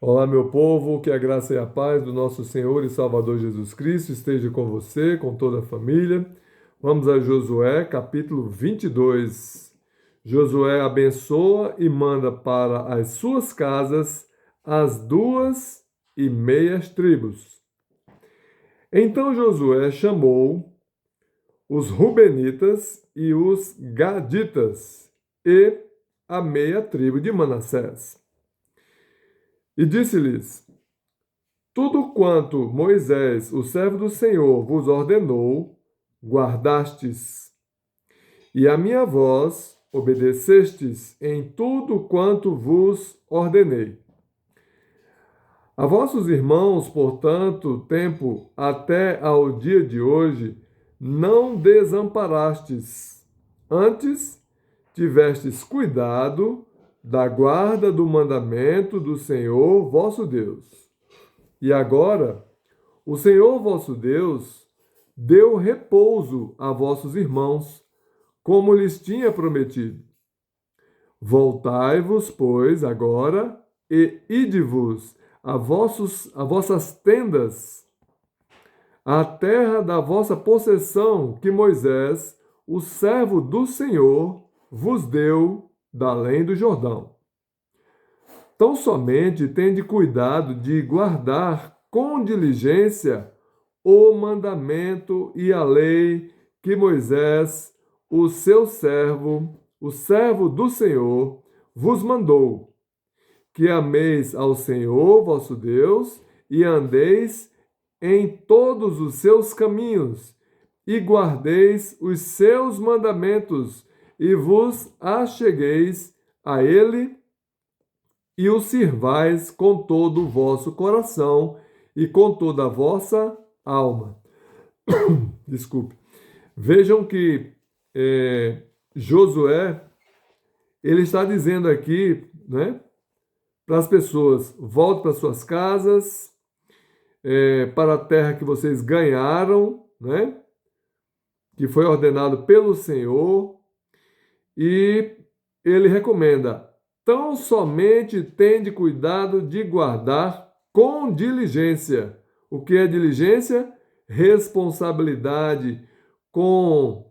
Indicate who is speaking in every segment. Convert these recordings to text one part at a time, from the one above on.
Speaker 1: Olá, meu povo, que a graça e a paz do nosso Senhor e Salvador Jesus Cristo esteja com você, com toda a família. Vamos a Josué, capítulo 22. Josué abençoa e manda para as suas casas as 2,5 tribos. Então Josué chamou os Rubenitas e os Gaditas e a meia tribo de Manassés. E disse-lhes: Tudo quanto Moisés, o servo do Senhor, vos ordenou, guardastes, e a minha voz obedecestes em tudo quanto vos ordenei. A vossos irmãos, por tanto tempo até ao dia de hoje, não desamparastes, antes tivestes cuidado da guarda do mandamento do Senhor vosso Deus. E agora, o Senhor vosso Deus deu repouso a vossos irmãos, como lhes tinha prometido. Voltai-vos, pois, agora e ide-vos a vossas tendas, à terra da vossa possessão, que Moisés, o servo do Senhor, vos deu da além do Jordão. Tão somente tende cuidado de guardar com diligência o mandamento e a lei que Moisés, o seu servo, o servo do Senhor, vos mandou, que ameis ao Senhor vosso Deus e andeis em todos os seus caminhos e guardeis os seus mandamentos e vos achegueis a ele e o sirvais com todo o vosso coração e com toda a vossa alma. Desculpe. Vejam que Josué, ele está dizendo aqui, né, para as pessoas: voltem para suas casas, para a terra que vocês ganharam, né, que foi ordenado pelo Senhor, e ele recomenda: tão somente tende cuidado de guardar com diligência. O que é diligência? Responsabilidade, com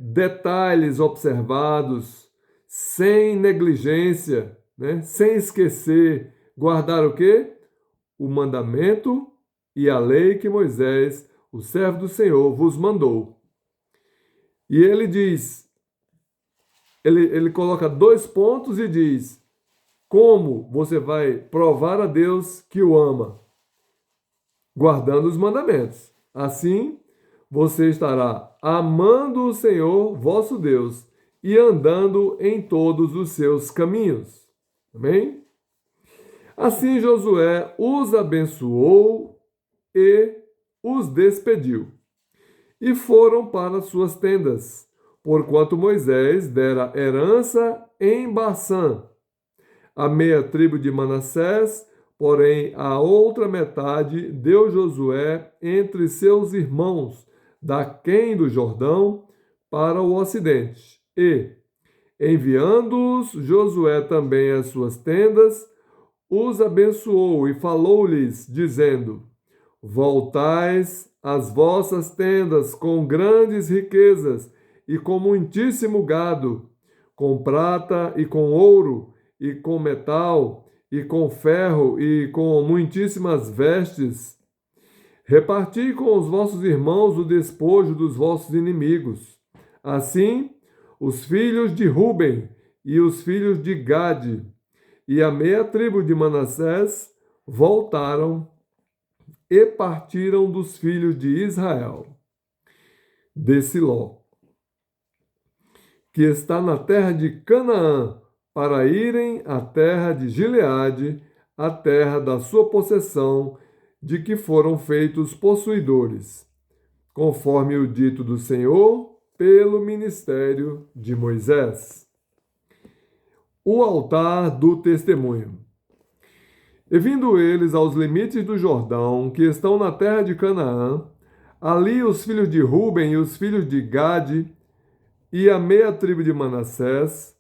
Speaker 1: detalhes observados, sem negligência, né? Sem esquecer. Guardar o quê? O mandamento e a lei que Moisés, o servo do Senhor, vos mandou. E ele diz, ele coloca 2 pontos e diz: como você vai provar a Deus que o ama? Guardando os mandamentos. Assim, você estará amando o Senhor, vosso Deus, e andando em todos os seus caminhos. Amém? Assim Josué os abençoou e os despediu. E foram para suas tendas, porquanto Moisés dera herança em Baçã. A meia tribo de Manassés, porém a outra metade deu Josué entre seus irmãos, daquém do Jordão, para o ocidente. E, enviando-os Josué também às suas tendas, os abençoou e falou-lhes, dizendo: Voltais às vossas tendas com grandes riquezas e com muitíssimo gado, com prata e com ouro, e com metal, e com ferro, e com muitíssimas vestes. Reparti com os vossos irmãos o despojo dos vossos inimigos. Assim, os filhos de Ruben e os filhos de Gade e a meia tribo de Manassés voltaram e partiram dos filhos de Israel, de Siló, que está na terra de Canaã, para irem à terra de Gileade, a terra da sua possessão, de que foram feitos possuidores, conforme o dito do Senhor pelo ministério de Moisés. O altar do testemunho. E vindo eles aos limites do Jordão, que estão na terra de Canaã, ali os filhos de Ruben e os filhos de Gade e a meia tribo de Manassés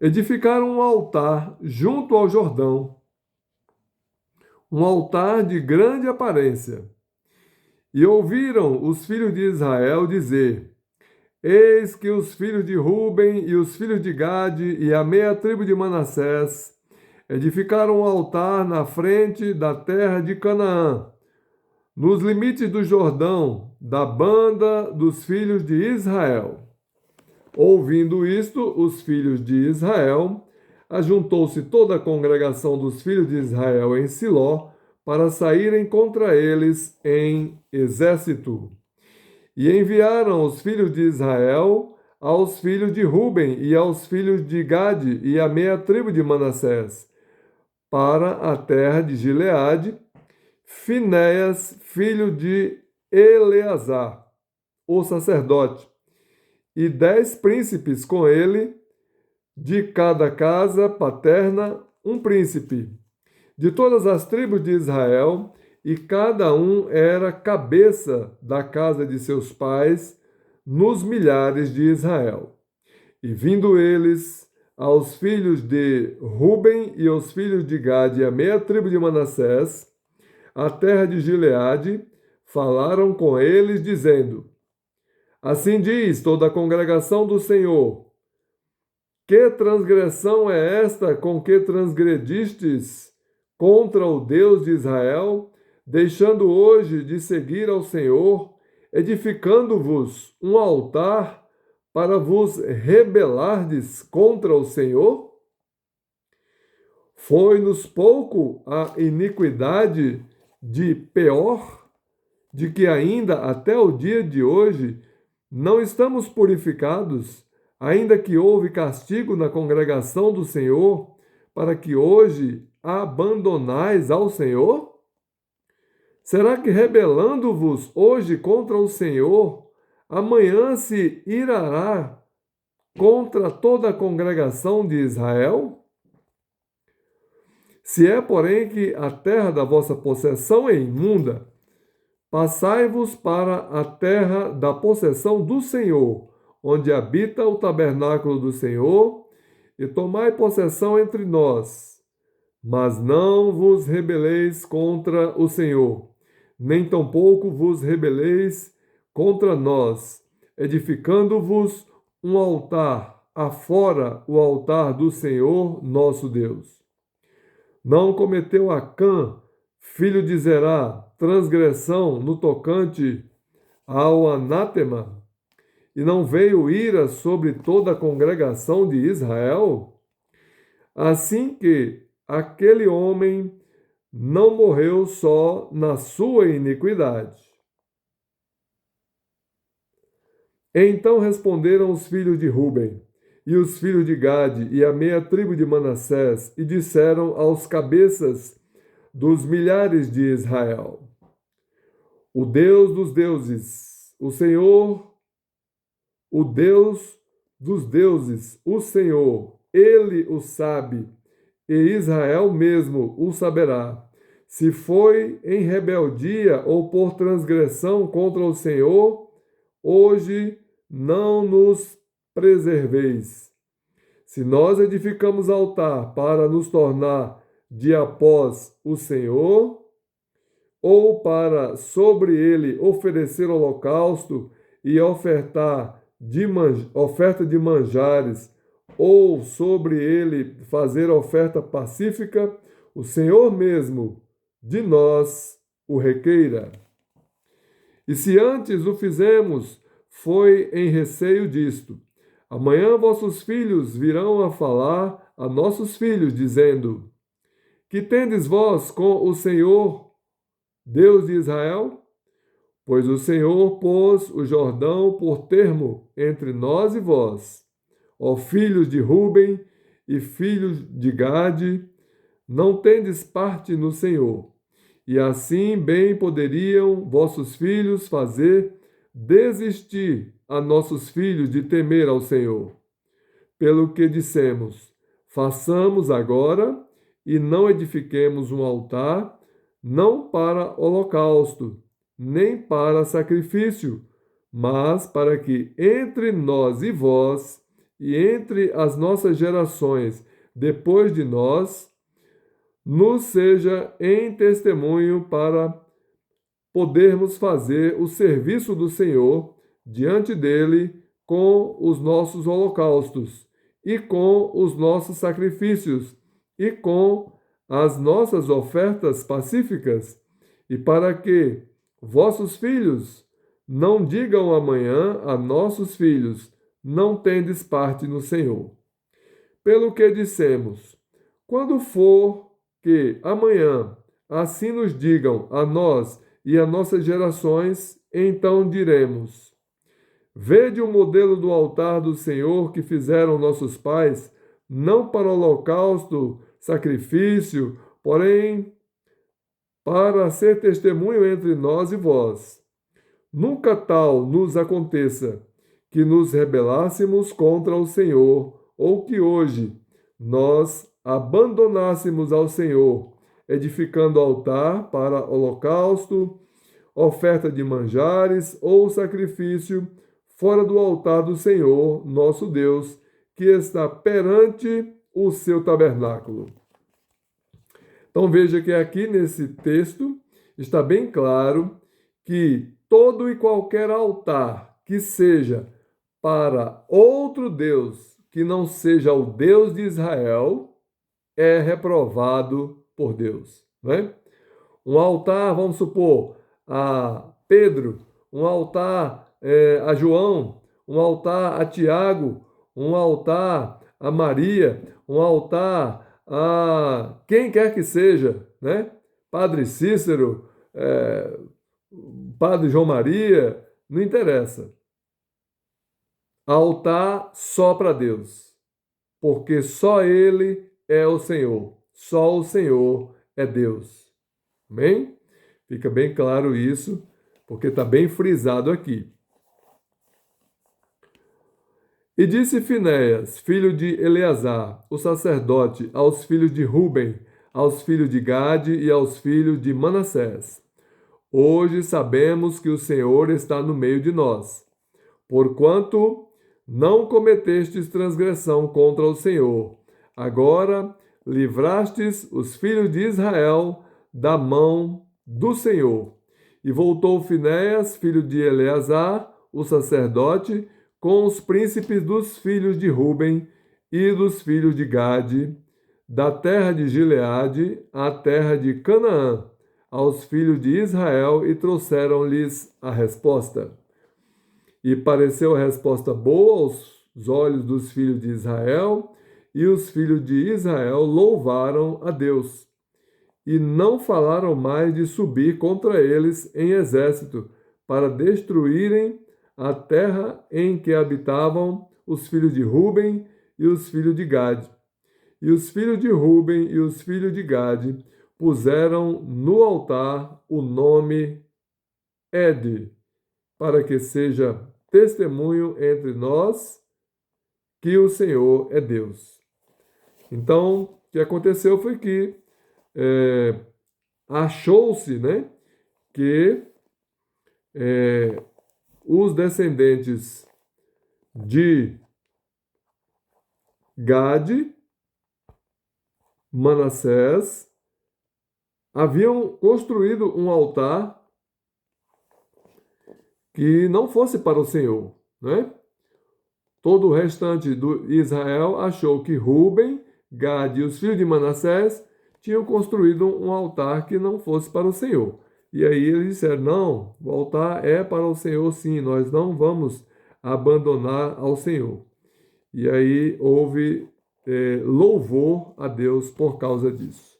Speaker 1: edificaram um altar junto ao Jordão, um altar de grande aparência. E ouviram os filhos de Israel dizer: Eis que os filhos de Ruben e os filhos de Gade e a meia tribo de Manassés edificaram um altar na frente da terra de Canaã, nos limites do Jordão, da banda dos filhos de Israel. Ouvindo isto, os filhos de Israel, ajuntou-se toda a congregação dos filhos de Israel em Siló, para saírem contra eles em exército. E enviaram os filhos de Israel aos filhos de Ruben e aos filhos de Gade e a meia tribo de Manassés, para a terra de Gileade, Finéias, filho de Eleazar, o sacerdote, e 10 príncipes com ele, de cada casa paterna um príncipe, de todas as tribos de Israel, e cada um era cabeça da casa de seus pais, nos milhares de Israel. E vindo eles aos filhos de Ruben e aos filhos de Gade e a meia tribo de Manassés, a terra de Gileade, falaram com eles, dizendo: Assim diz toda a congregação do Senhor: Que transgressão é esta com que transgredistes contra o Deus de Israel, deixando hoje de seguir ao Senhor, edificando-vos um altar para vos rebelardes contra o Senhor? Foi-nos pouco a iniquidade de Peor, de que ainda até o dia de hoje não estamos purificados, ainda que houve castigo na congregação do Senhor, para que hoje abandonais ao Senhor? Será que rebelando-vos hoje contra o Senhor, amanhã se irará contra toda a congregação de Israel? Se é, porém, que a terra da vossa possessão é imunda, passai-vos para a terra da possessão do Senhor, onde habita o tabernáculo do Senhor, e tomai possessão entre nós. Mas não vos rebeleis contra o Senhor, nem tampouco vos rebeleis contra nós, edificando-vos um altar, afora o altar do Senhor nosso Deus. Não cometeu Acã, filho de Zerá, transgressão no tocante ao anátema, e não veio ira sobre toda a congregação de Israel? Assim que aquele homem não morreu só na sua iniquidade. Então responderam os filhos de Ruben e os filhos de Gade e a meia tribo de Manassés, e disseram aos cabeças dos milhares de Israel: O Deus dos deuses, o Senhor, o Deus dos deuses, o Senhor, ele o sabe, e Israel mesmo o saberá, se foi em rebeldia ou por transgressão contra o Senhor, hoje não nos preserveis. Se nós edificamos altar para nos tornar de após o Senhor, ou para sobre ele oferecer holocausto e oferta de manjares, ou sobre ele fazer oferta pacífica, o Senhor mesmo de nós o requeira. E se antes o fizemos, foi em receio disto. Amanhã vossos filhos virão a falar a nossos filhos, dizendo: Que tendes vós com o Senhor, Deus de Israel? Pois o Senhor pôs o Jordão por termo entre nós e vós. Ó filhos de Ruben e filhos de Gade, não tendes parte no Senhor. E assim bem poderiam vossos filhos fazer desistir a nossos filhos de temer ao Senhor. Pelo que dissemos: façamos agora e não edifiquemos um altar, não para holocausto, nem para sacrifício, mas para que entre nós e vós e entre as nossas gerações depois de nós, nos seja em testemunho para podermos fazer o serviço do Senhor diante dele com os nossos holocaustos e com os nossos sacrifícios e com as nossas ofertas pacíficas, e para que vossos filhos não digam amanhã a nossos filhos: não tendes parte no Senhor. Pelo que dissemos, quando for que amanhã assim nos digam a nós e a nossas gerações, então diremos: vede o modelo do altar do Senhor que fizeram nossos pais, não para holocausto, sacrifício, porém para ser testemunho entre nós e vós. Nunca tal nos aconteça que nos rebelássemos contra o Senhor, ou que hoje nós abandonássemos ao Senhor, edificando altar para holocausto, oferta de manjares ou sacrifício fora do altar do Senhor, nosso Deus, que está perante o seu tabernáculo. Então veja que aqui nesse texto está bem claro que todo e qualquer altar que seja para outro Deus que não seja o Deus de Israel é reprovado por Deus, né? Um altar, vamos supor, a Pedro, um altar a João, um altar a Tiago, um altar a Maria, um altar a quem quer que seja, né? Padre Cícero, Padre João Maria, não interessa. Altar só para Deus, porque só Ele é o Senhor, só o Senhor é Deus. Amém? Fica bem claro isso, porque está bem frisado aqui. E disse Finéias, filho de Eleazar, o sacerdote, aos filhos de Ruben, aos filhos de Gade e aos filhos de Manassés: hoje sabemos que o Senhor está no meio de nós, porquanto não cometestes transgressão contra o Senhor. Agora livrastes os filhos de Israel da mão do Senhor. E voltou Finéias, filho de Eleazar, o sacerdote, com os príncipes dos filhos de Ruben e dos filhos de Gade, da terra de Gileade à terra de Canaã, aos filhos de Israel, e trouxeram-lhes a resposta. E pareceu a resposta boa aos olhos dos filhos de Israel, e os filhos de Israel louvaram a Deus. E não falaram mais de subir contra eles em exército, para destruírem a terra em que habitavam os filhos de Ruben e os filhos de Gade. E os filhos de Ruben e os filhos de Gade puseram no altar o nome Ed, para que seja testemunho entre nós que o Senhor é Deus. Então, o que aconteceu foi que achou-se, né, que os descendentes de Gade, Manassés, haviam construído um altar que não fosse para o Senhor, né? Todo o restante do Israel achou que Ruben, Gade e os filhos de Manassés tinham construído um altar que não fosse para o Senhor. E aí eles disseram: não, o altar é para o Senhor sim, nós não vamos abandonar ao Senhor. E aí houve louvor a Deus por causa disso.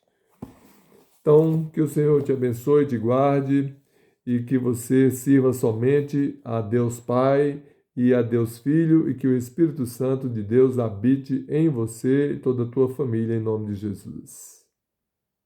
Speaker 1: Então, que o Senhor te abençoe, te guarde, e que você sirva somente a Deus Pai e a Deus Filho, e que o Espírito Santo de Deus habite em você e toda a tua família, em nome de Jesus.